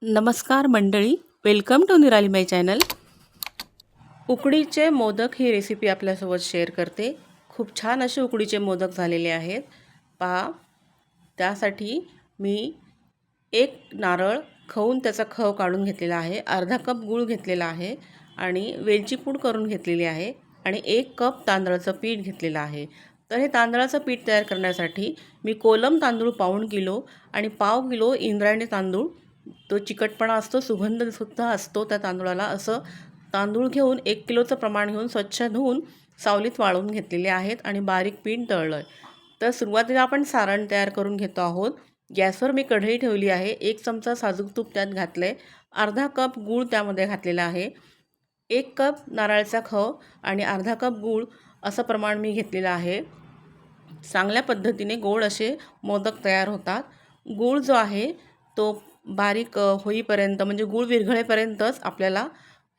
नमस्कार मंडळी, welcome to निराली माय चॅनल। उकडीचे मोदक ही रेसिपी आपल्यासोबत शेअर करते। खूप छान असे उकडीचे मोदक झालेले आहेत पहा। त्यासाठी मी एक नारळ खवून त्याचा खव काढून घेतलेला आहे, अर्धा कप गूळ घेतलेला आहे आणि वेलची पूड करून घेतलेली आहे आणि 1 कप तांदळाचं पीठ घेतलेलं आहे। तर हे तांदळाचं पीठ तयार करण्यासाठी मी कोलम तांदूळ पाऊण किलो आणि पाव किलो इंद्रायणी तांदूळ, तो चिकटपणा असतो, सुगंधसुद्धा असतो त्या तांदूळाला, असं तांदूळ घेऊन 1 किलोचं प्रमाण घेऊन स्वच्छ धुवून सावलीत वाळवून घेतलेले आहेत आणि बारीक पीठ दळलं आहे। तर सुरुवातीला आपण सारण तयार करून घेतो आहोत। गॅसवर मी कढई ठेवली आहे, 1 चमचा साजूक तूप त्यात घातले, अर्धा कप गूळ त्यामध्ये घातलेला आहे, 1 कप नारळाचा खव आणि अर्धा कप गूळ असं प्रमाण मी घेतलेलं आहे। चांगल्या पद्धतीने गोड असे मोदक तयार होतात। गूळ जो आहे तो बारीक होईपर्यंत, म्हणजे गूळ विरघळेपर्यंतच आपल्याला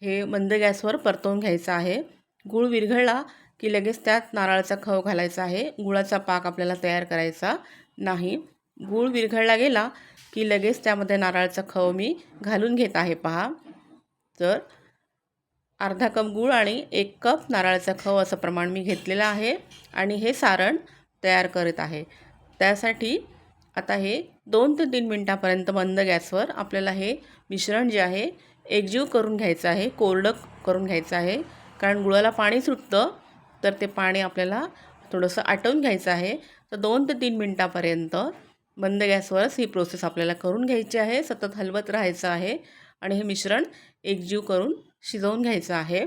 हे मंद गॅसवर परतवून घ्यायचं आहे। गूळ विरघळला की लगेच त्यात नारळाचा खव घालायचा आहे, गुळाचा पाक आपल्याला तयार करायचा नाही। गूळ विरघळला गेला की लगेच त्यामध्ये नारळाचा खव मी घालून घेत आहे पहा। तर अर्धा कप गूळ आणि 1 कप नारळाचा खव असं प्रमाण मी घेतलेलं आहे आणि हे सारण तयार करत आहे। त्यासाठी आता हे 2 ते 3 मिनिटापर्यंत मंद गॅसवर आपल्याला हे मिश्रण जे आहे एकजीव करून घ्यायचं आहे, कोरडं करून घ्यायचं आहे। कारण गुळाला पाणी सुटतं, तर ते पाणी आपल्याला थोडंसं आटवून घ्यायचं आहे। तर 2 ते 3 मिनिटापर्यंत मंद गॅसवरच ही प्रोसेस आपल्याला करून घ्यायची आहे, सतत हलवत राहायचं आहे आणि हे मिश्रण एकजीव करून शिजवून घ्यायचं आहे।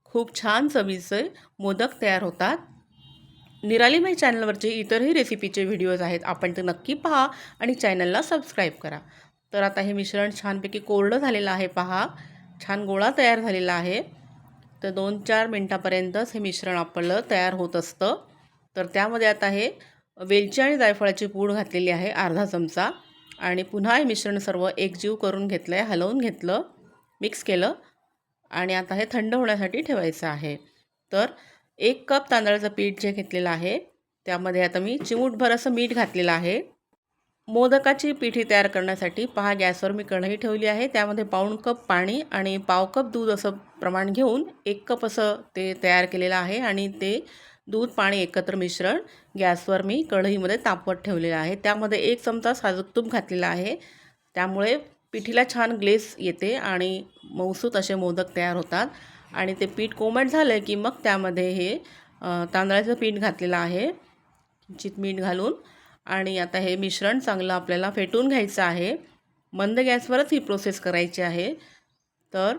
खूप छान चवीचे मोदक तयार होतात। निराली माय चॅनलवरचे इतरही रेसिपीचे व्हिडिओज आहेत, आपण ते नक्की पहा आणि चॅनलला सबस्क्राईब करा। तर आता हे मिश्रण छानपैकी कोरडं झालेलं आहे पहा, छान गोळा तयार झालेला आहे। तर 2-4 मिनिटापर्यंतच हे मिश्रण आपलं तयार होत असतं। तर त्यामध्ये आता हे वेलची आणि जायफळाची पूड घातलेली आहे अर्धा चमचा आणि पुन्हा हे मिश्रण सर्व एकजीव करून घेतलं आहे, हलवून घेतलं, मिक्स केलं आणि आता हे थंड होण्यासाठी ठेवायचं आहे। तर 1 कप तांदळाचं पीठ जे घेतलेलं आहे त्यामध्ये आता मी चिमूटभर असं मीठ घातलेलं आहे। मोदकाची पिठी तयार करण्यासाठी पहा, गॅसवर मी कढई ठेवली आहे, त्यामध्ये पाऊण कप पाणी आणि पाव कप दूध असं प्रमाण घेऊन 1 कप असं ते तयार केलेलं आहे आणि ते दूध पाणी एकत्र मिश्रण गॅसवर मी कढईमध्ये तापवत ठेवलेलं आहे। त्यामध्ये 1 चमचा साजूक तूप घातलेला आहे, त्यामुळे पिठीला छान ग्लेस येते आणि मऊसूत असे मोदक तयार होतात। आणि ते पीठ कोमट झालं की मग त्यामध्ये हे तांदळाचं पीठ घातलेलं आहे, किंचित मीठ घालून, आणि आता हे मिश्रण चांगलं आपल्याला फेटून घ्यायचं आहे। मंद गॅसवरच ही प्रोसेस करायची आहे। तर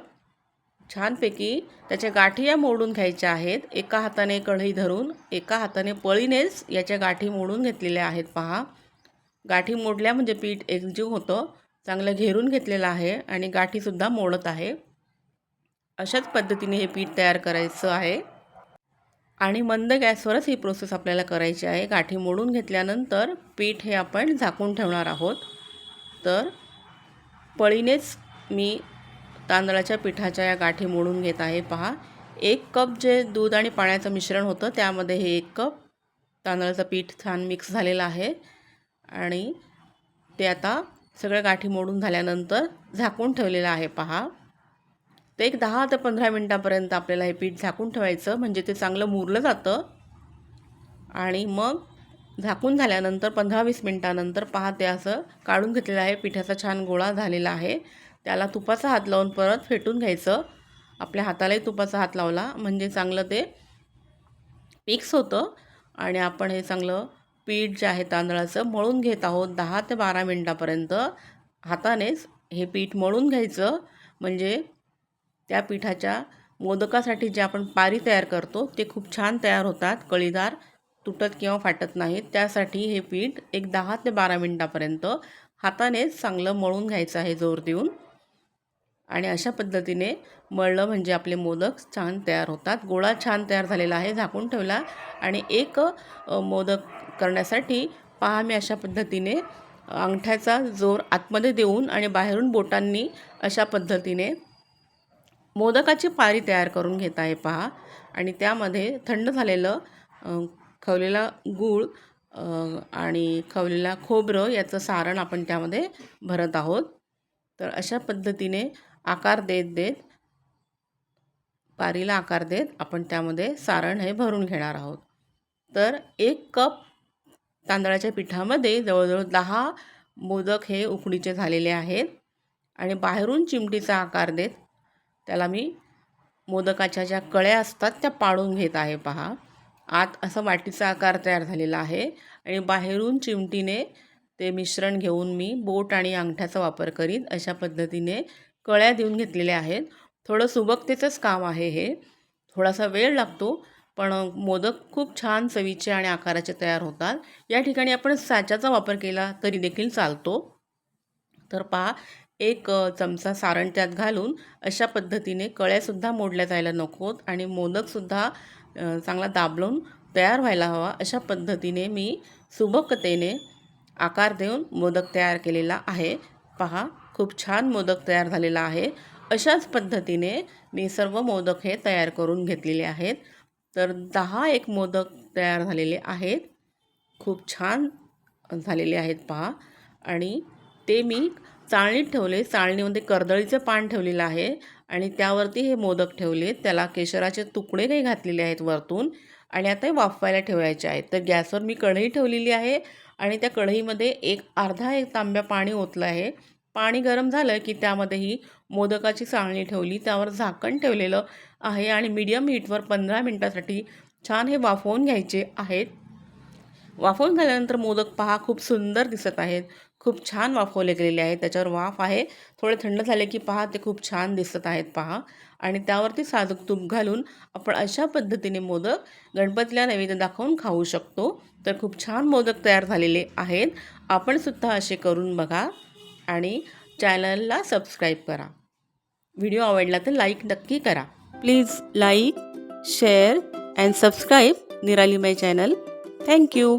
छानपैकी त्याच्या गाठी या मोडून घ्यायच्या आहेत, एका हाताने कढई धरून एका हाताने पळीनेच याच्या गाठी मोडून घेतलेल्या आहेत पहा। गाठी मोडल्या म्हणजे पीठ एकजीव होतं, चांगलं घेरून घेतलेलं आहे आणि गाठीसुद्धा मोडत आहे। अशाच पद्धतीने हे पीठ तयार करायचं आहे आणि मंद गॅसवरच ही प्रोसेस आपल्याला करायची आहे। गाठी मोडून घेतल्यानंतर पीठ हे आपण झाकून ठेवणार आहोत। तर पळीनेच मी तांदळाच्या पिठाच्या या गाठी मोडून घेत आहे पहा। 1 कप जे दूध आणि पाण्याचं मिश्रण होतं त्यामध्ये हे 1 कप तांदळाचं पीठ छान मिक्स झालेलं आहे आणि ते आता सगळ्या गाठी मोडून झाल्यानंतर झाकून ठेवलेलं आहे पहा। ते एक 10 ते 15 मिनिटापर्यंत आपल्याला हे पीठ झाकून ठेवायचं, म्हणजे ते चांगलं मुरलं जातं। आणि मग झाकून झाल्यानंतर 15-20 मिनिटानंतर पहा, ते असं काढून घेतलेलं आहे, पिठाचा छान गोळा झालेला आहे। त्याला तुपाचा हात लावून परत फेटून घ्यायचं। आपल्या हातालाही तुपाचा हात लावला म्हणजे चांगलं ते मिक्स होतं आणि आपण हे चांगलं पीठ जे आहे तांदळाचं मळून घेत आहोत। 10 ते 12 मिनिटापर्यंत हातानेच हे पीठ मळून घ्यायचं, म्हणजे त्या पिठाच्या मोदकासाठी जे आपण पारी तयार करतो ते खूप छान तयार होतात, कळीदार, तुटत किंवा फाटत नाहीत। त्यासाठी हे पीठ एक 10 ते 12 मिनिटापर्यंत हातानेच चांगलं मळून घ्यायचं आहे जोर देऊन। आणि अशा पद्धतीने मळलं म्हणजे आपले मोदक छान तयार होतात। गोळा छान तयार झालेला आहे, झाकून ठेवला आणि एक मोदक करण्यासाठी पहा, मी अशा पद्धतीने अंगठ्याचा जोर आतमध्ये देऊन आणि बाहेरून बोटांनी अशा पद्धतीने मोदकाची पारी तयार करून घेत आहे पहा। आणि त्यामध्ये थंड झालेलं खवलेला गूळ आणि खवलेला खोबरं याचं सारण आपण त्यामध्ये भरत आहोत। तर अशा पद्धतीने आकार देत देत, पारीला आकार देत आपण त्यामध्ये सारण हे भरून घेणार आहोत. तर 1 कप तांदळाच्या पिठामध्ये जवळजवळ 10 मोदक हे उकडीचे झालेले आहेत. आणि बाहेरून चिमटीचा आकार देत त्याला मी मोदकाच्या ज्या कळ्या असतात त्या पाडून घेत आहे. पहा, आत असं वाटीचा आकार तयार झालेला आहे आणि बाहेरून चिमटीने ते मिश्रण घेऊन मी बोट आणि अंगठ्याचा वापर करीत अशा पद्धतीने कळ्या देऊन घेतलेल्या आहेत. थोडं सुबकतेचंच काम आहे हे, थोडासा वेळ लागतो, पण मोदक खूप छान चवीचे आणि आकाराचे तयार होतात. या ठिकाणी आपण साच्याचा वापर केला तरी देखील चालतो. तर पहा, 1 चमचा सारण त्यात घालून अशा पद्धतीने कळ्यासुद्धा मोडल्या जायला नकोत आणि मोदकसुद्धा चांगला दाबून तयार व्हायला हवा. अशा पद्धतीने मी सुबकतेने आकार देऊन मोदक तयार केलेला आहे. पहा, खूप छान मोदक तयार झालेला आहे. अशाच पद्धतीने मी सर्व मोदक हे तयार करून घेतलेले आहेत. तर 10 मोदक तयार झालेले आहेत. खूप छान झालेले आहेत पहा. आणि ते मी चाळणीत ठेवले. चाळणीमध्ये कर्दळीचं पान ठेवलेलं आहे आणि त्यावरती हे मोदक ठेवले. त्याला केशराचे तुकडे काही घातलेले आहेत वरतून आणि आता हे वाफवायला ठेवायचे आहेत. तर गॅसवर मी कढई ठेवलेली आहे आणि त्या कढईमध्ये अर्धा तांब्या पाणी ओतलं आहे. पाणी गरम झालं की त्यामध्ये ही मोदकाची चाळणी ठेवली, त्यावर झाकण ठेवलेलं आहे आणि मीडियम हीटवर 15 मिनटासाठी छान हे वाफवून घ्यायचे आहेत. वाफवून झाल्यानंतर मोदक पहा खूप सुंदर दिसत आहेत. खूप छान वाफवले गेलेले आहेत. त्याच्यावर वाफ आहे. थोडे थंड झाले की पहा ते खूप छान दिसत आहेत पहा. आणि त्यावरती साजूक तूप घालून आपण अशा पद्धतीने मोदक गणपतीला नैवेद्य दाखवून खाऊ शकतो. तर खूप छान मोदक तयार झालेले आहेत. आपणसुद्धा असे करून बघा आणि चॅनलला सबस्क्राईब करा. व्हिडिओ आवडला तर लाईक नक्की करा. Please like, share and subscribe निराली माय चॅनल. थँक्यू.